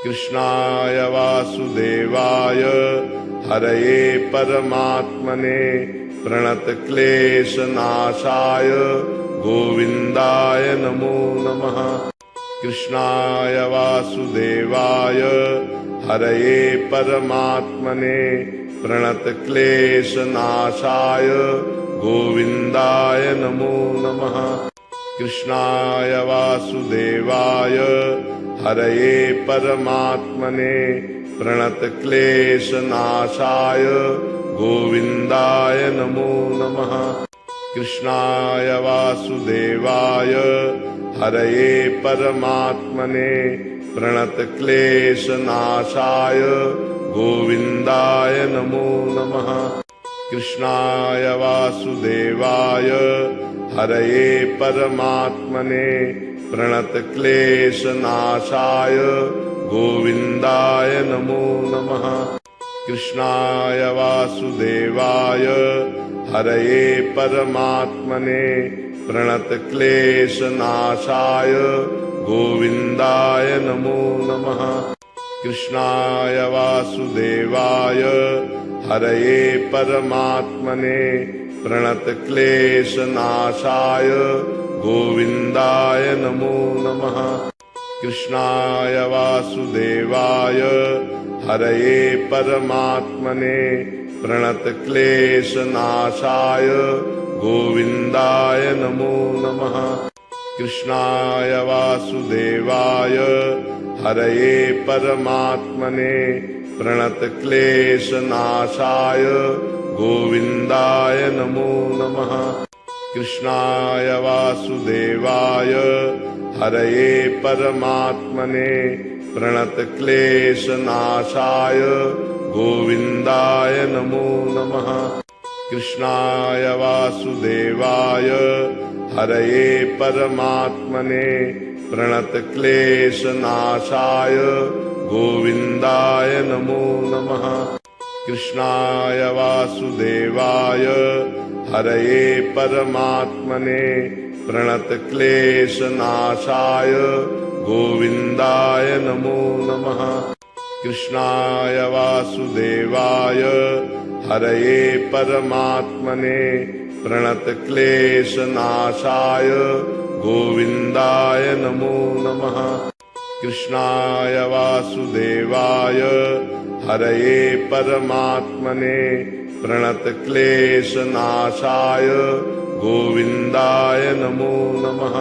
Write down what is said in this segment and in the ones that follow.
कृष्णाय वासुदेवाय हरये परमात्मने प्रणतक्लेशनाशाय गोविन्दाय नमो नमः। कृष्णाय वासुदेवाय हरये परमात्मने प्रणतक्लेशनाशाय गोविन्दाय नमो नमः। कृष्णाय वासुदेवाय हरये परमात्मने प्रणतक्लेशनाशाय गोविन्दाय नमो नमः। कृष्णाय वासुदेवाय हरये परमात्मने प्रणतक्लेशनाशाय गोविन्दाय नमो नमः। कृष्णाय वासुदेवाय हरये परमात्मने प्रणतक्लेशनाशाय गोविन्दाय नमो नमः। कृष्णाय वासुदेवाय हरये परमात्मने प्रणतक्लेशनाशाय गोविन्दाय नमो नमः। कृष्णाय वासुदेवाय हरये परमात्मने प्रणतक्लेशनाशाय गोविन्दाय नमो नमः। कृष्णाय वासुदेवाय हरये परमात्मने प्रणतक्लेशनाशाय गोविन्दाय नमो नमः। कृष्णाय वासुदेवाय हरये परमात्मने प्रणतक्लेशनाशाय गोविन्दाय नमो नमः। कृष्णाय वासुदेवाय हरये परमात्मने प्रणतक्लेशनाशाय गोविन्दाय नमो नमः। कृष्णाय वासुदेवाय हरये परमात्मने प्रणतक्लेशनाशाय गोविन्दाय नमो नमः। कृष्णाय वासुदेवाय हरये परमात्मने प्रणतक्लेशनाशाय गोविन्दाय नमो नमः। कृष्णाय वासुदेवाय हरये परमात्मने प्रणतक्लेशनाशाय गोविन्दाय नमो नमः। कृष्णाय वासुदेवाय हरये परमात्मने प्रणतक्लेशनाशाय गोविन्दाय नमो नमः।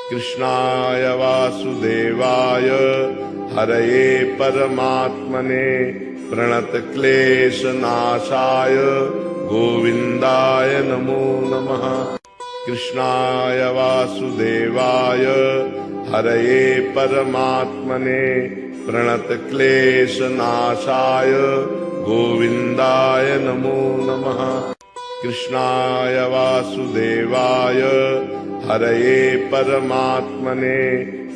कृष्णाय वासुदेवाय हरये परमात्मने प्रणतक्लेशनाशाय गोविन्दाय नमो नमः। कृष्णाय वासुदेवाय हरये परमात्मने प्रणतक्लेशनाशाय गोविन्दाय नमो नमः। कृष्णाय वासुदेवाय हरये परमात्मने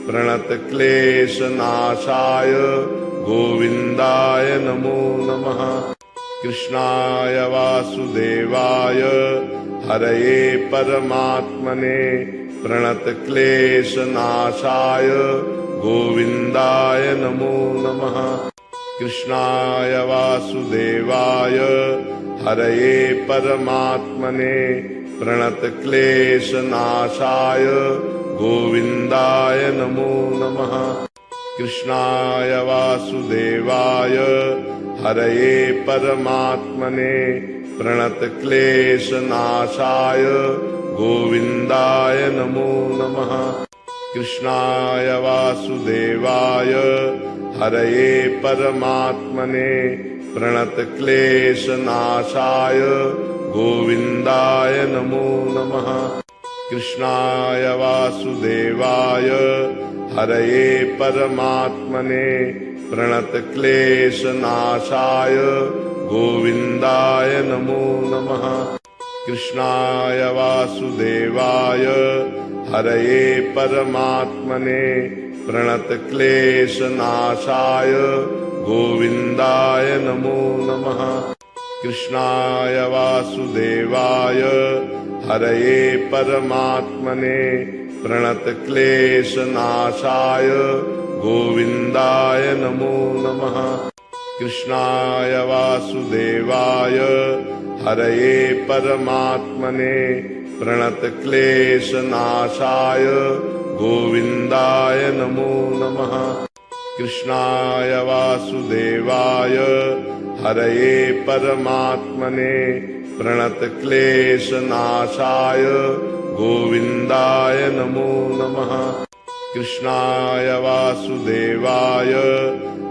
प्रणतक्लेशनाशाय गोविन्दाय नमो नमः। कृष्णाय वासुदेवाय हरये परमात्मने प्रणतक्लेशनाशाय गोविन्दाय नमो नमः। कृष्णाय वासुदेवाय हरये परमात्मने प्रणतक्लेशनाशाय गोविन्दाय नमो नमः। कृष्णाय वासुदेवाय हरये परमात्मने प्रणतक्लेशनाशाय गोविन्दाय नमो नमः। कृष्णाय वासुदेवाय हरये परमात्मने प्रणतक्लेशनाशाय गोविन्दाय नमो नमः। कृष्णाय वासुदेवाय हरये परमात्मने प्रणतक्लेशनाशाय गोविन्दाय नमो नमः। कृष्णाय वासुदेवाय हरये परमात्मने प्रणतक्लेशनाशाय गोविन्दाय नमो नमः। कृष्णाय वासुदेवाय हरये परमात्मने प्रणतक्लेशनाशाय गोविन्दाय नमो नमः। कृष्णाय वासुदेवाय हरये परमात्मने प्रणतक्लेशनाशाय गोविन्दाय नमो नमः। कृष्णाय वासुदेवाय हरये परमात्मने प्रणतक्लेशनाशाय गोविन्दाय नमो नमः। कृष्णाय वासुदेवाय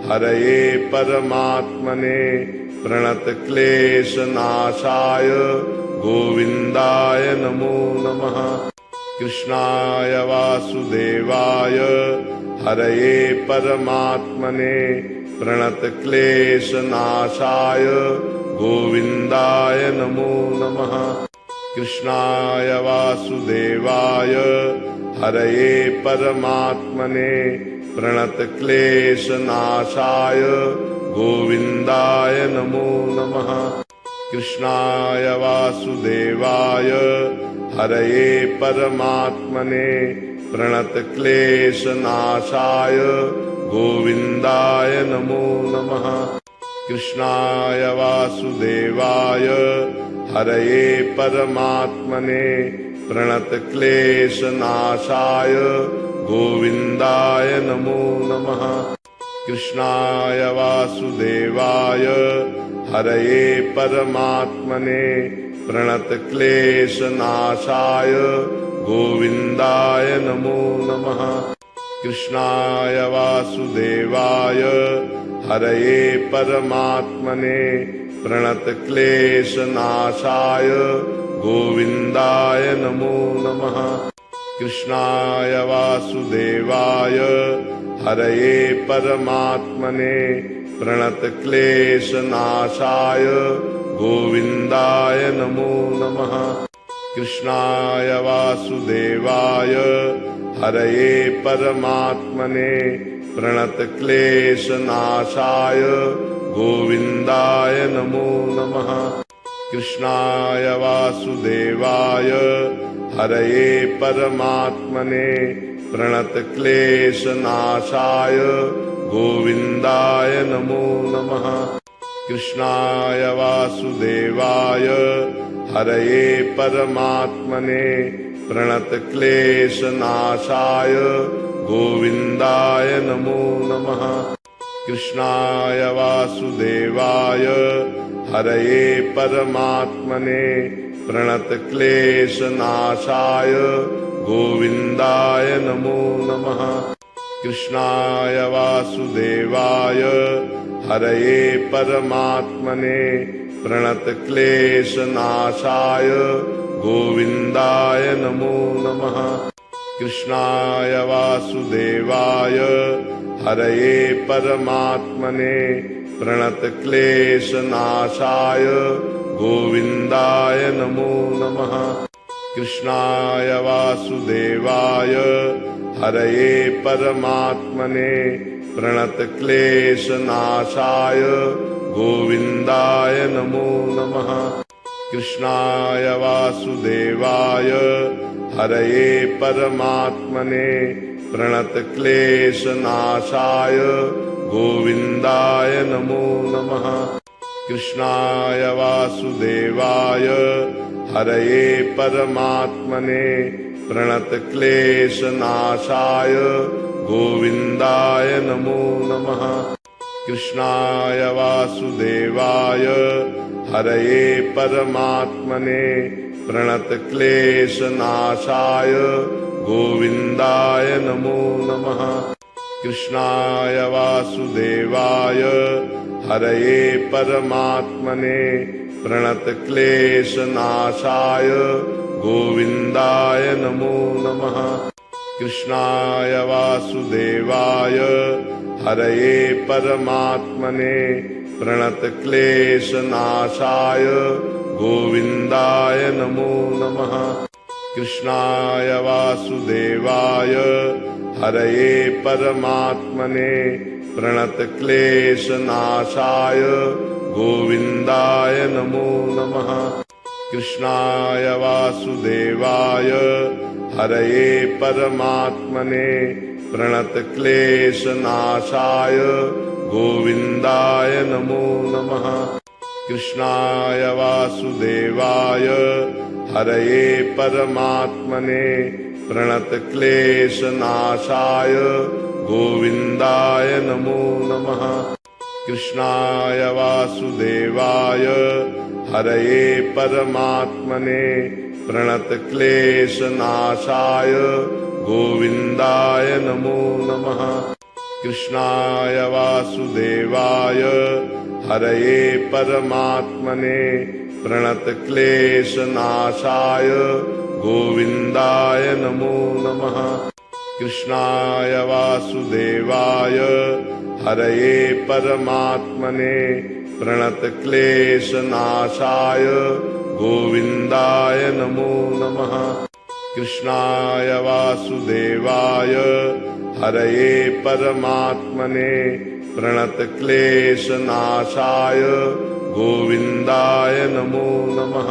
हरये परमात्मने प्रणतक्लेशनाशाय गोविन्दाय नमो नमः। कृष्णाय वासुदेवाय हरये परमात्मने प्रणतक्लेशनाशाय गोविन्दाय नमो नमः। कृष्णाय वासुदेवाय हरये परमात्मने प्रणतक्लेशनाशाय गोविन्दाय नमो नमः। कृष्णाय वासुदेवाय हरये परमात्मने प्रणतक्लेशनाशाय गोविन्दाय नमो नमः। कृष्णाय वासुदेवाय हरये परमात्मने प्रणतक्लेशनाशाय गोविन्दाय नमो नमः। कृष्णाय वासुदेवाय हरये परमात्मने प्रणतक्लेशनाशाय गोविन्दाय नमो नमः। कृष्णाय वासुदेवाय हरये परमात्मने प्रणतक्लेशनाशाय गोविन्दाय नमो नमः। कृष्णाय वासुदेवाय हरये परमात्मने प्रणतक्लेशनाशाय गोविन्दाय नमो नमः। कृष्णाय वासुदेवाय हरये परमात्मने प्रणतक्लेशनाशाय गोविन्दाय नमो नमः। कृष्णाय वासुदेवाय हरये परमात्मने प्रणतक्लेशनाशाय गोविन्दाय नमो नमः। कृष्णाय वासुदेवाय हरये परमात्मने प्रणतक्लेशनाशाय गोविन्दाय नमो नमः। कृष्णाय वासुदेवाय हरये परमात्मने प्रणतक्लेशनाशाय गोविन्दाय नमो नमः। कृष्णाय वासुदेवाय हरये परमात्मने प्रणतक्लेशनाशाय गोविन्दाय नमो नमः। कृष्णाय वासुदेवाय हरये परमात्मने प्रणतक्लेशनाशाय गोविन्दाय नमो नमः। कृष्णाय वासुदेवाय हरये परमात्मने प्रणतक्लेशनाशाय गोविन्दाय नमो नमः। कृष्णाय वासुदेवाय हरये परमात्मने प्रणतक्लेशनाशाय गोविन्दाय नमो नमः। कृष्णाय वासुदेवाय हरये परमात्मने प्रणतक्लेशनाशाय गोविन्दाय नमो नमः। कृष्णाय वासुदेवाय हरये परमात्मने प्रणतक्लेशनाशाय गोविन्दाय नमो नमः। कृष्णाय वासुदेवाय हरये परमात्मने प्रणतक्लेशनाशाय गोविन्दाय नमो नमः। कृष्णाय वासुदेवाय हरये परमात्मने प्रणतक्लेशनाशाय गोविन्दाय नमो नमः। कृष्णाय वासुदेवाय हरये परमात्मने प्रणतक्लेशनाशाय गोविन्दाय नमो नमः। कृष्णाय वासुदेवाय हरये परमात्मने प्रणतक्लेशनाशाय गोविन्दाय नमो नमः। कृष्णाय वासुदेवाय हरये परमात्मने प्रणतक्लेशनाशाय गोविन्दाय नमो नमः। कृष्णाय वासुदेवाय हरये परमात्मने प्रणतक्लेशनाशाय गोविन्दाय नमो नमः। कृष्णाय वासुदेवाय हरये परमात्मने प्रणतक्लेशनाशाय गोविन्दाय नमो नमः। कृष्णाय वासुदेवाय हरये परमात्मने प्रणतक्लेशनाशाय गोविन्दाय नमो नमः। कृष्णाय वासुदेवाय हरये परमात्मने प्रणतक्लेशनाशाय गोविन्दाय नमो नमः।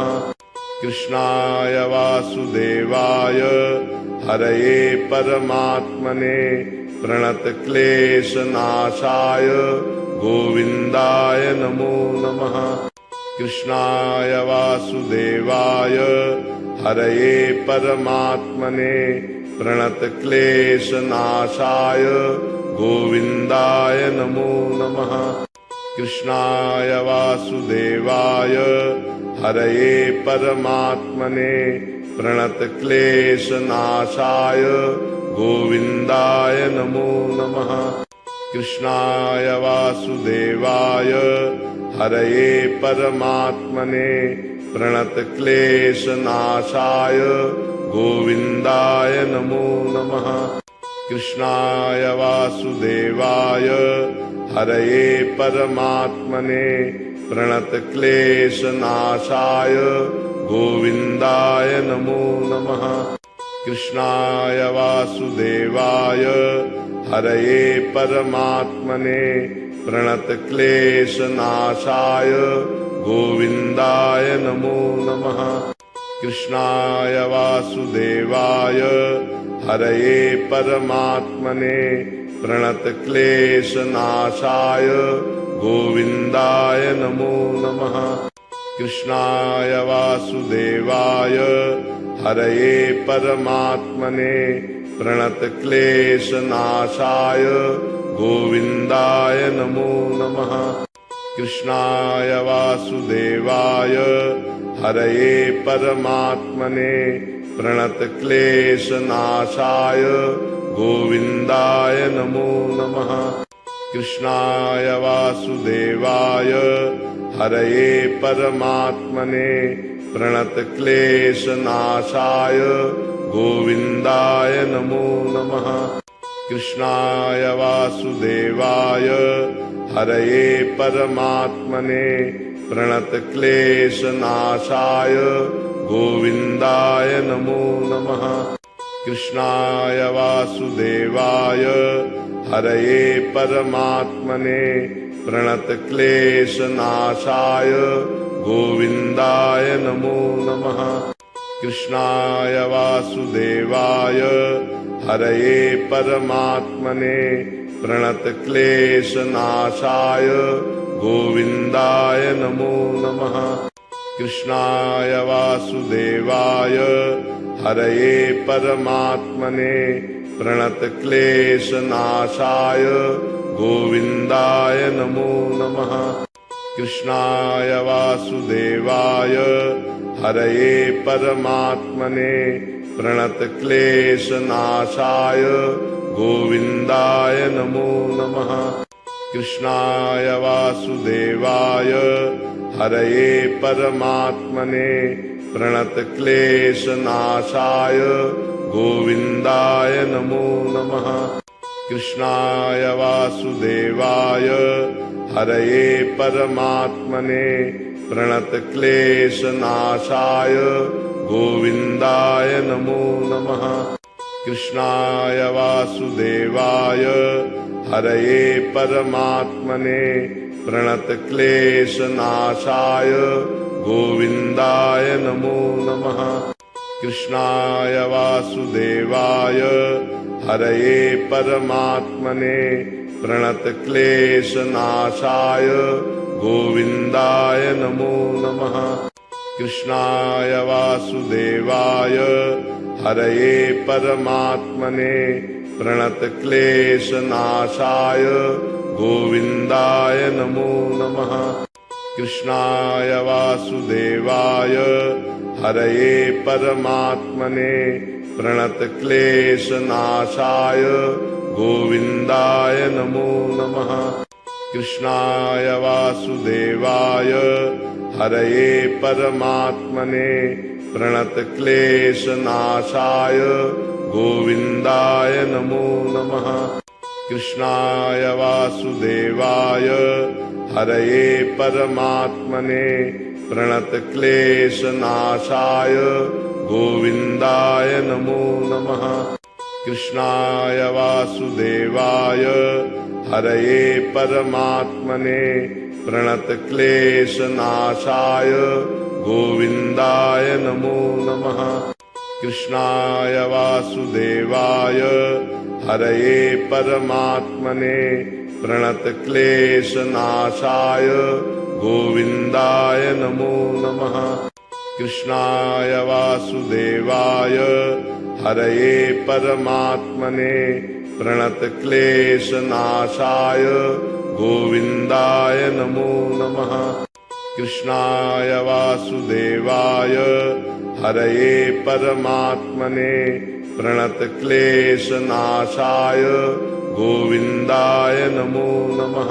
कृष्णाय वासुदेवाय हरये परमात्मने प्रणतक्लेशनाशाय गोविन्दाय नमो नमः। कृष्णाय वासुदेवाय हरये परमात्मने प्रणतक्लेशनाशाय गोविन्दाय नमो नमः। कृष्णाय वासुदेवाय हरये परमात्मने प्रणतक्लेशनाशाय गोविन्दाय नमो नमः। कृष्णाय वासुदेवाय हरये परमात्मने प्रणतक्लेशनाशाय गोविन्दाय नमो नमः। कृष्णाय वासुदेवाय हरये परमात्मने प्रणतक्लेशनाशाय गोविन्दाय नमो नमः। कृष्णाय वासुदेवाय हरये परमात्मने प्रणतक्लेशनाशाय गोविन्दाय नमो नमः। कृष्णाय वासुदेवाय हरये परमात्मने प्रणतक्लेशनाशाय गोविन्दाय नमो नमः। कृष्णाय वासुदेवाय हरये परमात्मने प्रणतक्लेशनाशाय गोविन्दाय नमो नमः। कृष्णाय वासुदेवाय हरये परमात्मने प्रणतक्लेशनाशाय गोविन्दाय नमो नमः। कृष्णाय वासुदेवाय हरये परमात्मने प्रणतक्लेशनाशाय गोविन्दाय नमो नमः। कृष्णाय वासुदेवाय हरये परमात्मने प्रणतक्लेशनाशाय गोविन्दाय नमो नमः। कृष्णाय वासुदेवाय हरये परमात्मने प्रणतक्लेशनाशाय गोविन्दाय नमो नमः। कृष्णाय वासुदेवाय हरये परमात्मने प्रणतक्लेशनाशाय गोविन्दाय नमो नमः। कृष्णाय वासुदेवाय हरये परमात्मने प्रणतक्लेशनाशाय गोविन्दाय नमो नमः। कृष्णाय वासुदेवाय हरये परमात्मने प्रणतक्लेशनाशाय गोविन्दाय नमो नमः। कृष्णाय वासुदेवाय हरये परमात्मने प्रणतक्लेशनाशाय गोविन्दाय नमो नमः। कृष्णाय वासुदेवाय हरये परमात्मने प्रणतक्लेशनाशाय गोविन्दाय नमो नमः। कृष्णाय वासुदेवाय हरये परमात्मने प्रणतक्लेशनाशाय गोविन्दाय नमो नमः। कृष्णाय वासुदेवाय हरये परमात्मने प्रणतक्लेशनाशाय गोविन्दाय नमो नमः। कृष्णाय वासुदेवाय हरये परमात्मने प्रणतक्लेशनाशाय गोविन्दाय नमो नमः। कृष्णाय वासुदेवाय हरये परमात्मने प्रणतक्लेशनाशाय गोविन्दाय नमो नमः। कृष्णाय वासुदेवाय हरये परमात्मने प्रणतक्लेशनाशाय गोविन्दाय नमो नमः। कृष्णाय वासुदेवाय हरये परमात्मने प्रणतक्लेशनाशाय गोविन्दाय नमो नमः। कृष्णाय वासुदेवाय हरये परमात्मने प्रणतक्लेशनाशाय गोविन्दाय नमो नमः। कृष्णाय वासुदेवाय हरये परमात्मने प्रणतक्लेशनाशाय गोविन्दाय नमो नमः। कृष्णाय वासुदेवाय हरये परमात्मने प्रणतक्लेशनाशाय गोविन्दाय नमो नमः। कृष्णाय वासुदेवाय हरये परमात्मने प्रणतक्लेशनाशाय गोविन्दाय नमो नमः।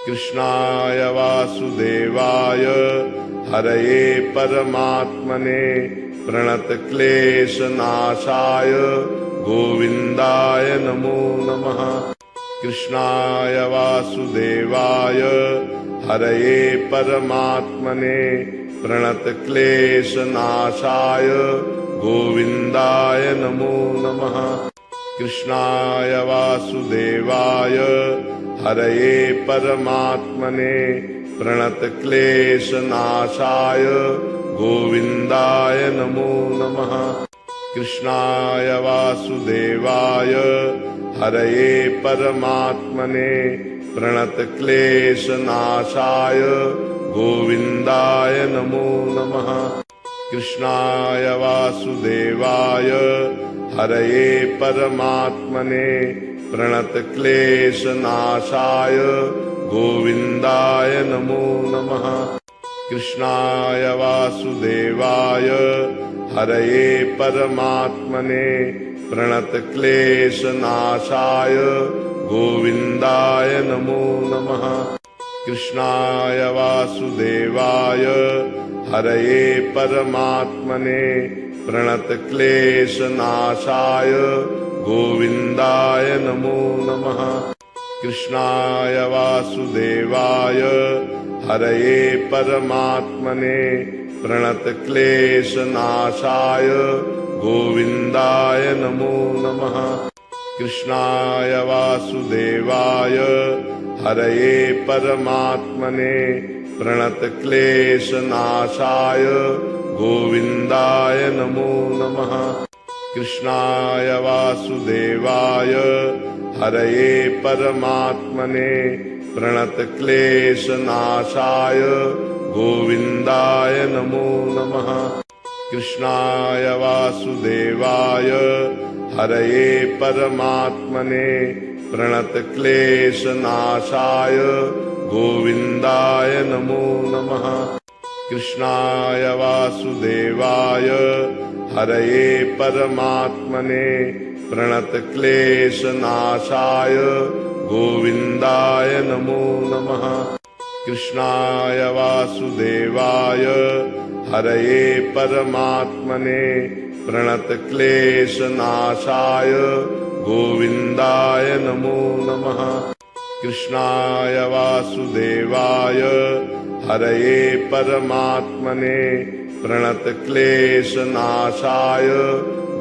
कृष्णाय वासुदेवाय हरये परमात्मने प्रणतक्लेशनाशाय गोविन्दाय नमो नमः। कृष्णाय वासुदेवाय हरये परमात्मने प्रणतक्लेशनाशाय गोविन्दाय नमो नमः। कृष्णाय वासुदेवाय हरये परमात्मने प्रणतक्लेशनाशाय गोविन्दाय नमो नमः। कृष्णाय वासुदेवाय हरये परमात्मने प्रणतक्लेशनाशाय गोविन्दाय नमो नमः। कृष्णाय वासुदेवाय हरये परमात्मने प्रणतक्लेशनाशाय गोविन्दाय नमो नमः। कृष्णाय वासुदेवाय हरये परमात्मने प्रणतक्लेशनाशाय गोविन्दाय नमो नमः। कृष्णाय वासुदेवाय हरये परमात्मने प्रणतक्लेशनाशाय गोविन्दाय नमो नमः। कृष्णाय वासुदेवाय हरये परमात्मने प्रणतक्लेशनाशाय गोविन्दाय नमो नमः। कृष्णाय वासुदेवाय हरये परमात्मने प्रणतक्लेशनाशाय गोविन्दाय नमो नमः। कृष्णाय वासुदेवाय हरये परमात्मने प्रणतक्लेशनाशाय गोविन्दाय नमो नमः। कृष्णाय वासुदेवाय हरये परमात्मने प्रणतक्लेशनाशाय गोविन्दाय नमो नमः। कृष्णाय वासुदेवाय हरये परमात्मने प्रणतक्लेशनाशाय गोविन्दाय नमो नमः। कृष्णाय वासुदेवाय हरये परमात्मने प्रणतक्लेशनाशाय गोविन्दाय नमो नमः। कृष्णाय वासुदेवाय हरये परमात्मने प्रणतक्लेशनाशाय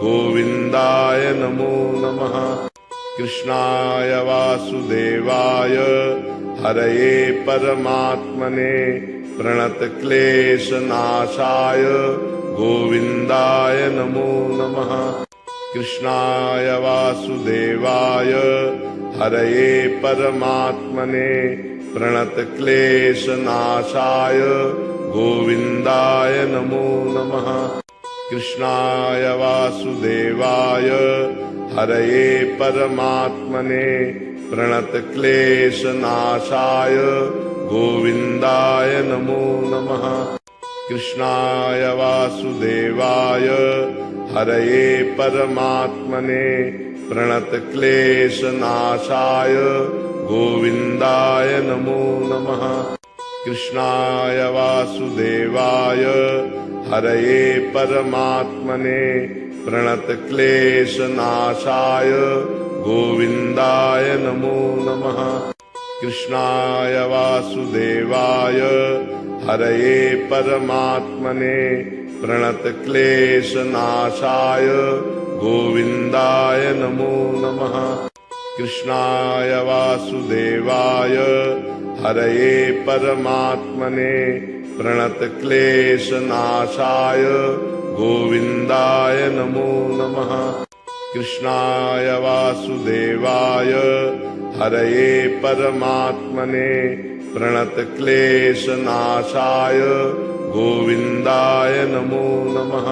गोविन्दाय नमो नमः। कृष्णाय वासुदेवाय हरये परमात्मने प्रणतक्लेशनाशाय गोविन्दाय नमो नमः। कृष्णाय वासुदेवाय हरये परमात्मने प्रणतक्लेशनाशाय गोविन्दाय नमो नमः। कृष्णाय वासुदेवाय हरये परमात्मने प्रणतक्लेशनाशाय गोविन्दाय नमो नमः। कृष्णाय वासुदेवाय हरये परमात्मने प्रणतक्लेशनाशाय गोविन्दाय नमो नमः। कृष्णाय वासुदेवाय हरये परमात्मने प्रणतक्लेशनाशाय गोविन्दाय नमो नमः। कृष्णाय वासुदेवाय हरये परमात्मने प्रणतक्लेशनाशाय गोविन्दाय नमो नमः। कृष्णाय वासुदेवाय हरये परमात्मने प्रणतक्लेशनाशाय गोविन्दाय नमो नमः। कृष्णाय वासुदेवाय हरये परमात्मने प्रणतक्लेशनाशाय गोविन्दाय नमो नमः।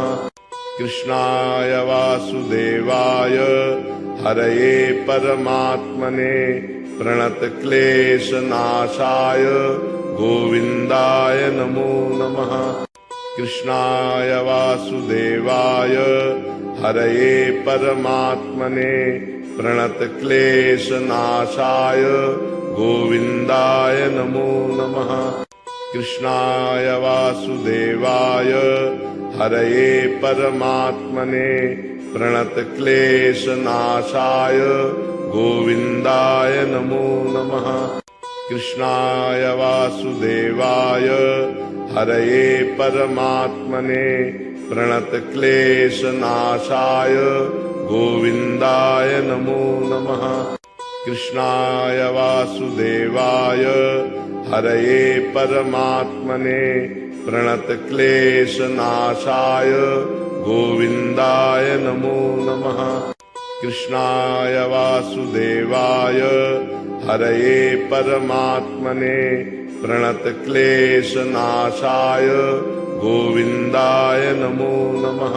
कृष्णाय वासुदेवाय हरये परमात्मने प्रणतक्लेशनाशाय गोविन्दाय नमो नमः। कृष्णाय वासुदेवाय हरये परमात्मने प्रणतक्लेशनाशाय गोविन्दाय नमो नमः। कृष्णाय वासुदेवाय हरये परमात्मने प्रणतक्लेशनाशाय गोविन्दाय नमो नमः। कृष्णाय वासुदेवाय हरये परमात्मने प्रणतक्लेशनाशाय गोविन्दाय नमो नमः। कृष्णाय वासुदेवाय हरये परमात्मने प्रणतक्लेशनाशाय गोविन्दाय नमो नमः। कृष्णाय वासुदेवाय हरये परमात्मने प्रणतक्लेशनाशाय गोविन्दाय नमो नमः।